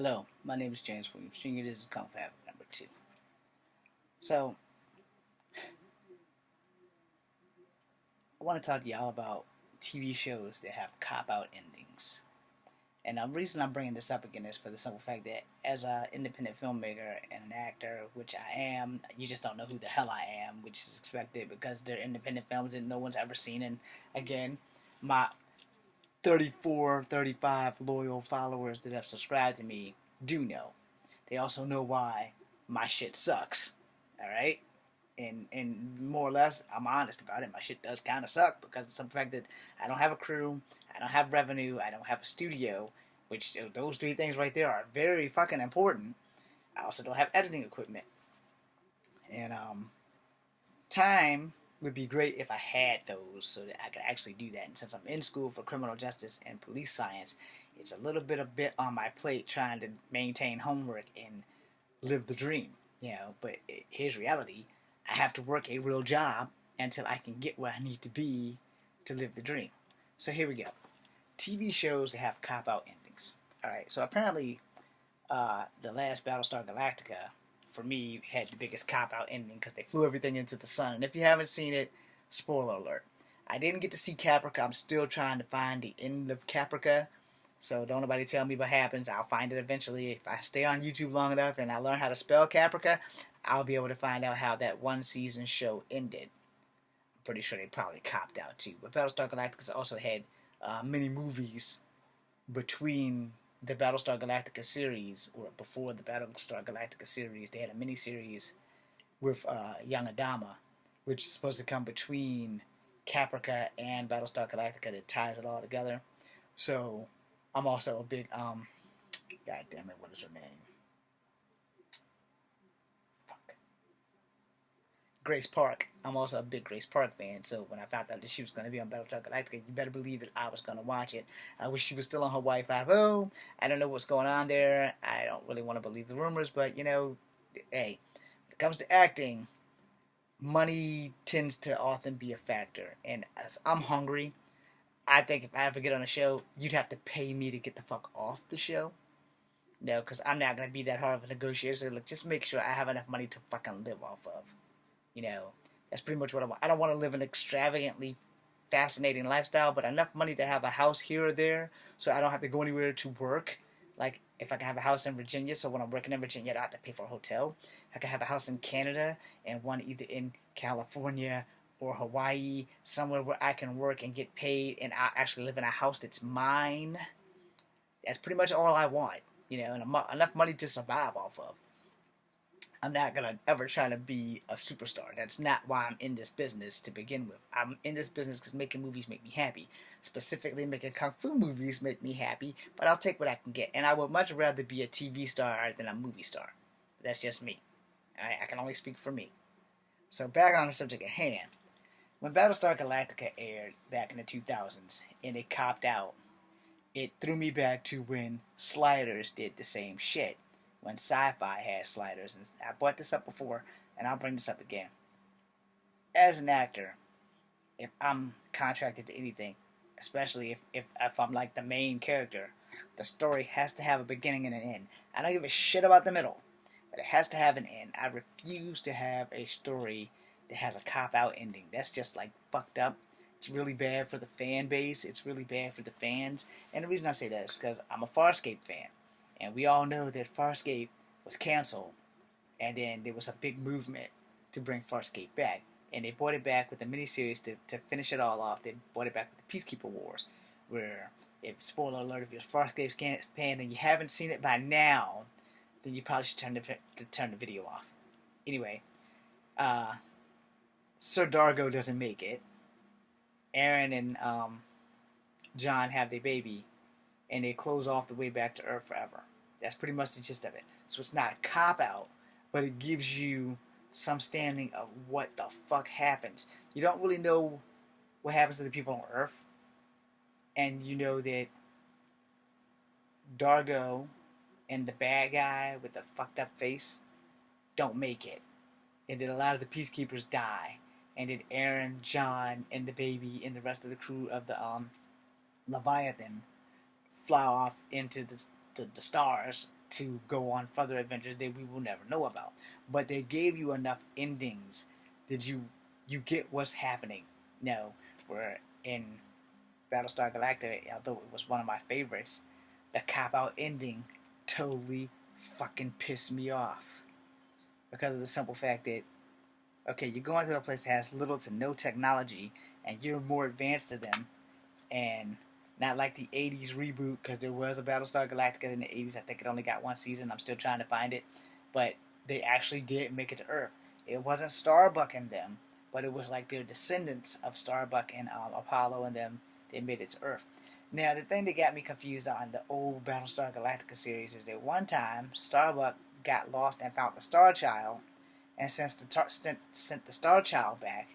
Hello, my name is James Williams Jr. This is Kung Fu Habit number 2. So, I want to talk to y'all about TV shows that have cop-out endings. And the reason I'm bringing this up again is for the simple fact that as an independent filmmaker and an actor, which I am, you just don't know who the hell I am, which is expected because they're independent films that no one's ever seen. And again, my 34, 35 loyal followers that have subscribed to me do know. They also know why my shit sucks. Alright? And more or less, I'm honest about it. My shit does kind of suck because of the fact that I don't have a crew, I don't have revenue, I don't have a studio, which those three things right there are very fucking important. I also don't have editing equipment. And time would be great if I had those so that I could actually do that. And since I'm in school for criminal justice and police science, it's a bit on my plate trying to maintain homework and live the dream, But here's reality: I have to work a real job until I can get where I need to be to live the dream. So here we go. TV shows that have cop out endings. All right. So apparently, the last Battlestar Galactica, for me, had the biggest cop out ending because they flew everything into the sun. And if you haven't seen it, spoiler alert. I didn't get to see Caprica. I'm still trying to find the end of Caprica. So don't nobody tell me what happens. I'll find it eventually. If I stay on YouTube long enough and I learn how to spell Caprica, I'll be able to find out how that one season show ended. I'm pretty sure they probably copped out too. But Battlestar Galactica also had many movies between the Battlestar Galactica series, or before the Battlestar Galactica series. They had a mini series with Young Adama, which is supposed to come between Caprica and Battlestar Galactica that ties it all together. So I'm also a big God damn it, what is her name? Fuck. Grace Park. I'm also a big Grace Park fan, so when I found out that she was going to be on Battlestar Galactica, you better believe that I was going to watch it. I wish she was still on Hawaii 5-0. I don't know what's going on there. I don't really want to believe the rumors, but hey, when it comes to acting, money tends to often be a factor. And as I'm hungry, I think if I ever get on a show, you'd have to pay me to get the fuck off the show. No, because I'm not going to be that hard of a negotiator. So just make sure I have enough money to fucking live off of. You know, that's pretty much what I want. I don't want to live an extravagantly fascinating lifestyle, but enough money to have a house here or there so I don't have to go anywhere to work. Like, if I can have a house in Virginia, so when I'm working in Virginia, I don't have to pay for a hotel. I can have a house in Canada and one either in California or Hawaii, somewhere where I can work and get paid and I actually live in a house that's mine. That's pretty much all I want, and enough money to survive off of. I'm not gonna ever try to be a superstar. That's not why I'm in this business to begin with. I'm in this business because making movies make me happy. Specifically, making kung fu movies make me happy. But I'll take what I can get, and I would much rather be a TV star than a movie star. That's just me. I can only speak for me. So back on the subject at hand. When Battlestar Galactica aired back in the 2000s and it copped out, it threw me back to when Sliders did the same shit. When Sci-Fi had Sliders, and I brought this up before, and I'll bring this up again. As an actor, if I'm contracted to anything, especially if I'm like the main character, the story has to have a beginning and an end. I don't give a shit about the middle, but it has to have an end. I refuse to have a story that has a cop-out ending. That's just like fucked up. It's really bad for the fan base. It's really bad for the fans. And the reason I say that is because I'm a Farscape fan. And we all know that Farscape was canceled. And then there was a big movement to bring Farscape back. And they brought it back with a miniseries to finish it all off. They brought it back with the Peacekeeper Wars. Where, if spoiler alert, if you're Farscape's fan and you haven't seen it by now, then you probably should turn the video off. Anyway, Sir Dargo doesn't make it. Aaron and John have their baby, and they close off the way back to Earth forever. That's pretty much the gist of it. So it's not a cop-out, but it gives you some standing of what the fuck happens. You don't really know what happens to the people on Earth, and you know that Dargo and the bad guy with the fucked up face don't make it. And then a lot of the peacekeepers die. And then Aaron, John, and the baby and the rest of the crew of the Leviathan fly off into the stars to go on further adventures that we will never know about. But they gave you enough endings that you get what's happening. You know, where in Battlestar Galactica, although it was one of my favorites, the cop out ending totally fucking pissed me off because of the simple fact that okay, you're going to a place that has little to no technology, and you're more advanced to them, and not like the 80s reboot, because there was a Battlestar Galactica in the 80s. I think it only got one season. I'm still trying to find it. But they actually did make it to Earth. It wasn't Starbuck and them, but it was like their descendants of Starbuck and Apollo and them. They made it to Earth. Now, the thing that got me confused on the old Battlestar Galactica series is that one time Starbuck got lost and found the Star Child, and sent the Star Child back,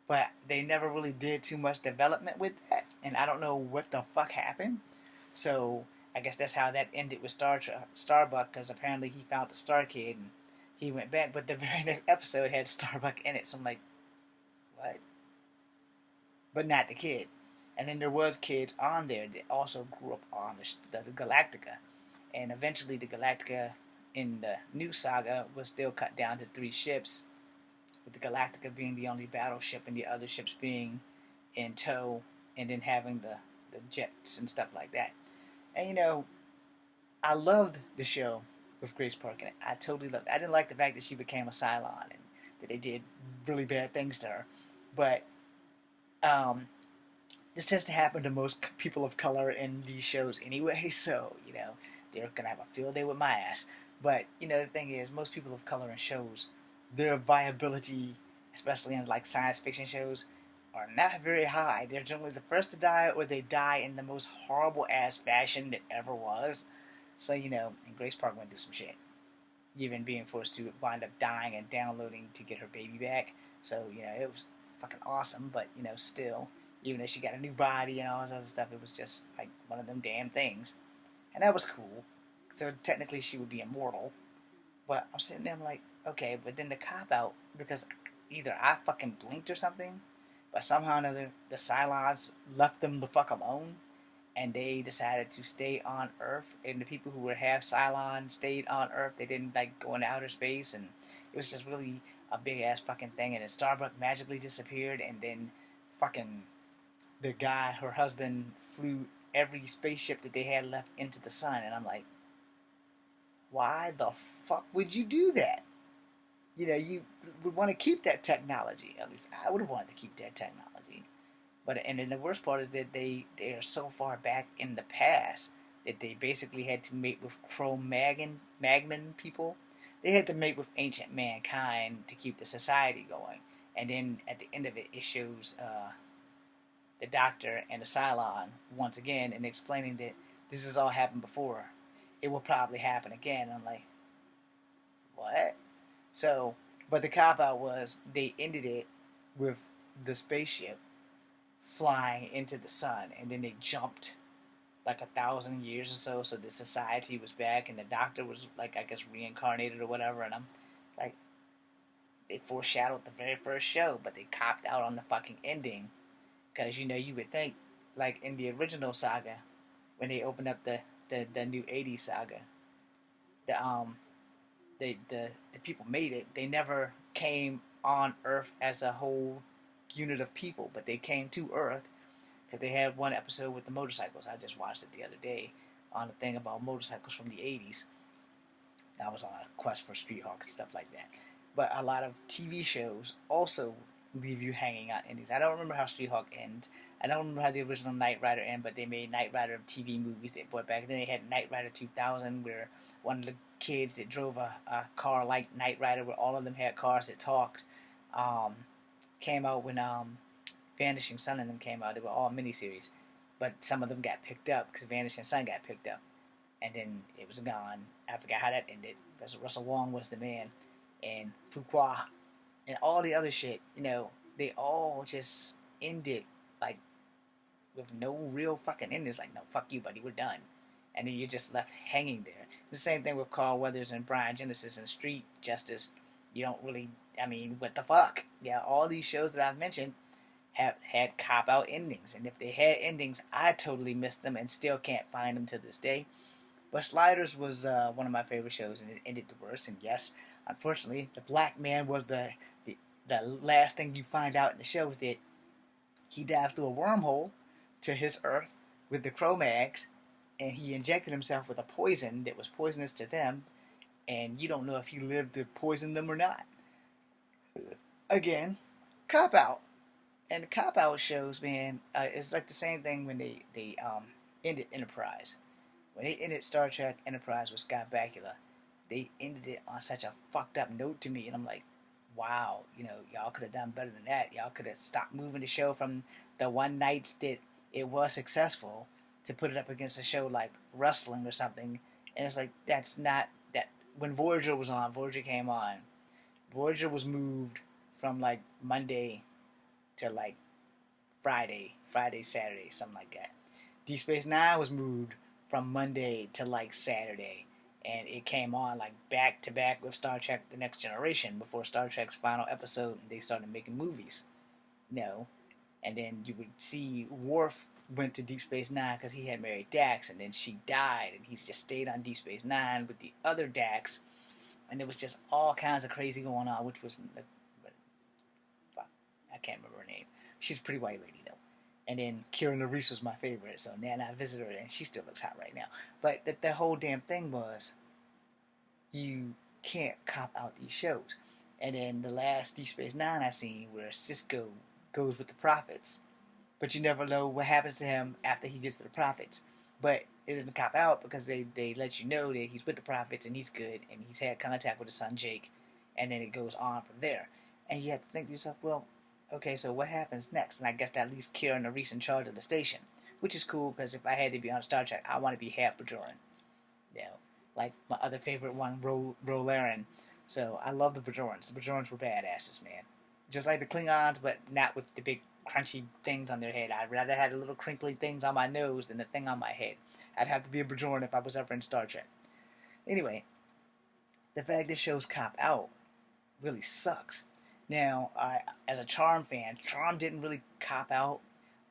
but they never really did too much development with that, and I don't know what the fuck happened. So I guess that's how that ended with Starbuck, because apparently he found the Star Kid and he went back, but the very next episode had Starbuck in it. So I'm like, what? But not the kid. And then there was kids on there that also grew up on the Galactica, and eventually the Galactica in the new saga was still cut down to 3 ships, with the Galactica being the only battleship and the other ships being in tow, and then having the jets and stuff like that. And I loved the show with Grace Park in it. I totally loved it. I didn't like the fact that she became a Cylon and that they did really bad things to her. But um, this tends to happen to most people of color in these shows anyway, so, they're going to have a field day with my ass. But, the thing is, most people of color in shows, their viability, especially in like science fiction shows, are not very high. They're generally the first to die, or they die in the most horrible ass fashion that ever was. So, and Grace Park went through some shit. Even being forced to wind up dying and downloading to get her baby back. So, it was fucking awesome, but, still, even though she got a new body and all this other stuff, it was just like one of them damn things. And that was cool. So technically she would be immortal. But I'm sitting there, I'm like, okay, but then the cop out, because either I fucking blinked or something, but somehow or another, the Cylons left them the fuck alone, and they decided to stay on Earth, and the people who were half Cylon stayed on Earth. They didn't, like, go into outer space, and it was just really a big-ass fucking thing, and then Starbuck magically disappeared, and then fucking the guy, her husband, flew every spaceship that they had left into the sun, and I'm like, why the fuck would you do that? You would want to keep that technology. At least I would have wanted to keep that technology. But and then the worst part is that they are so far back in the past that they basically had to mate with Magman people. They had to mate with ancient mankind to keep the society going. And then at the end of it, it shows the Doctor and the Cylon once again, and explaining that this has all happened before. It will probably happen again. I'm like, what? So, but the cop out was they ended it with the spaceship flying into the sun, and then they jumped like 1,000 years or so, so the society was back, and the Doctor was like, I guess, reincarnated or whatever. And I'm like, they foreshadowed the very first show, but they copped out on the fucking ending, because you would think, like in the original saga, when they opened up the new 80s saga, the the people made it. They never came on Earth as a whole unit of people, but they came to Earth because they had one episode with the motorcycles. I just watched it the other day on a thing about motorcycles from the 80s. I was on a quest for Street Hawk and stuff like that. But a lot of TV shows also leave you hanging on endings. I don't remember how Street Hawk ends. I don't remember how the original Knight Rider ended, but they made Knight Rider TV movies that brought back. Then they had Knight Rider 2000, where one of the kids that drove a car like Knight Rider, where all of them had cars that talked, came out when Vanishing Sun and them came out. They were all miniseries, but some of them got picked up because Vanishing Sun got picked up, and then it was gone. I forgot how that ended because Russell Wong was the man, and Fuqua, and all the other shit. They all just ended like with no real fucking endings. Like, no, fuck you, buddy, we're done. And then you're just left hanging there. The same thing with Carl Weathers and Brian Genesis and Street Justice. You don't really, what the fuck? Yeah, all these shows that I've mentioned have had cop-out endings. And if they had endings, I totally missed them and still can't find them to this day. But Sliders was one of my favorite shows, and it ended the worst. And yes, unfortunately, the black man was the last thing you find out in the show is that he dives through a wormhole to his Earth with the Cro-Mags, and he injected himself with a poison that was poisonous to them, and you don't know if he lived to poison them or not. Again, cop out. And the cop out shows, man, it's like the same thing when they ended Enterprise. When they ended Star Trek Enterprise with Scott Bakula, they ended it on such a fucked up note to me, and I'm like, wow, y'all could have done better than that. Y'all could have stopped moving the show from the one nights that it was successful to put it up against a show like Wrestling or something. And it's like, that's not that. When Voyager came on, Voyager was moved from like Monday to like Friday, Saturday, something like that. Deep Space Nine was moved from Monday to like Saturday, and it came on like back to back with Star Trek: The Next Generation before Star Trek's final episode, and they started making movies. No, and then you would see Worf went to Deep Space Nine because he had married Dax, and then she died, and he's just stayed on Deep Space Nine with the other Dax, and there was just all kinds of crazy going on, which was, fuck, I can't remember her name. She's a pretty white lady though. And then Kira Nerys was my favorite, so then I visited her, and she still looks hot right now. But the whole damn thing was, you can't cop out these shows. And then the last Deep Space Nine I seen, where Cisco goes with the Prophets, but you never know what happens to him after he gets to the Prophets. But it doesn't cop out because they let you know that he's with the Prophets and he's good, and he's had contact with his son Jake, and then it goes on from there. And you have to think to yourself, well, okay, so what happens next? And I guess that leaves Kira Nerys in charge of the station, which is cool because if I had to be on Star Trek, I want to be half Bajoran. You know, like my other favorite one, Rolaren. So I love the Bajorans. The Bajorans were badasses, man. Just like the Klingons, but not with the big crunchy things on their head. I'd rather have the little crinkly things on my nose than the thing on my head. I'd have to be a Bajoran if I was ever in Star Trek. Anyway, the fact this show's cop out really sucks. Now, as a Charm fan, Charm didn't really cop out,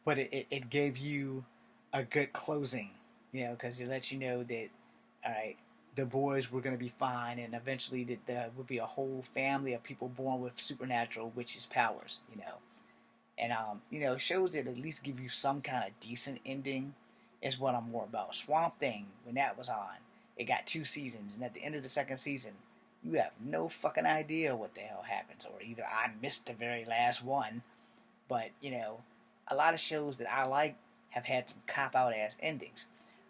but it gave you a good closing, because it let you know that, all right, the boys were going to be fine, and eventually that there would be a whole family of people born with supernatural witches' powers, And, shows that at least give you some kind of decent ending is what I'm more about. Swamp Thing, when that was on, it got 2 seasons, and at the end of the second season, you have no fucking idea what the hell happens. Or either I missed the very last one, but, a lot of shows that I like have had some cop-out ass endings.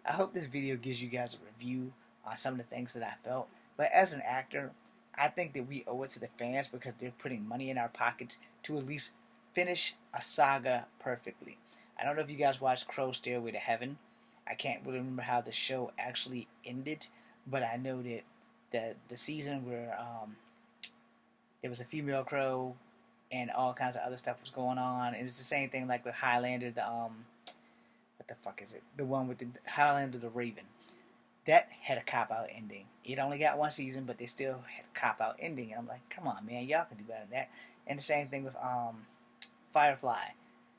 I hope this video gives you guys a review on some of the things that I felt. But as an actor, I think that we owe it to the fans because they're putting money in our pockets to at least finish a saga perfectly. I don't know if you guys watched Crow Stairway to Heaven. I can't really remember how the show actually ended, but I know that the season where there was a female crow and all kinds of other stuff was going on. And it's the same thing like with Highlander, what the fuck is it? The one with the Highlander the Raven. That had a cop-out ending. It only got 1 season, but they still had a cop-out ending. And I'm like, come on, man, y'all can do better than that. And the same thing with Firefly.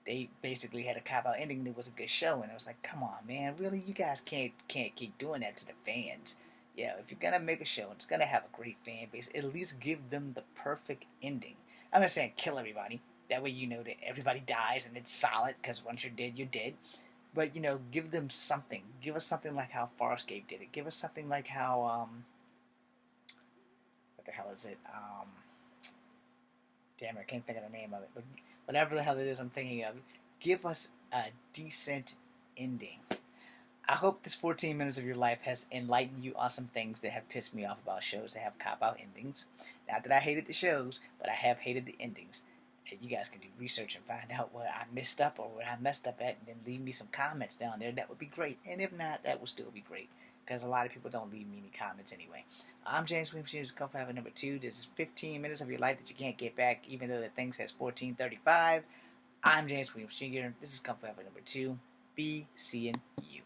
They basically had a cop-out ending and it was a good show. And I was like, come on, man, really? You guys can't keep doing that to the fans. If you're going to make a show and it's going to have a great fan base, at least give them the perfect ending. I'm not saying kill everybody. That way you know that everybody dies and it's solid, because once you're dead, you're dead. But, give them something. Give us something like how Farscape did it. Give us something like how, what the hell is it? Damn it, I can't think of the name of it. But whatever the hell it is I'm thinking of, give us a decent ending. I hope this 14 minutes of your life has enlightened you on some things that have pissed me off about shows that have cop-out endings. Not that I hated the shows, but I have hated the endings. And you guys can do research and find out what I messed up or what I messed up at, and then leave me some comments down there. That would be great. And if not, that would still be great, because a lot of people don't leave me any comments anyway. I'm James Williams Jr., Comfort Habit number 2. This is 15 minutes of your life that you can't get back, even though the thing says 1435. I'm James Williams Jr. This is Comfort Habit number 2. Be seeing you.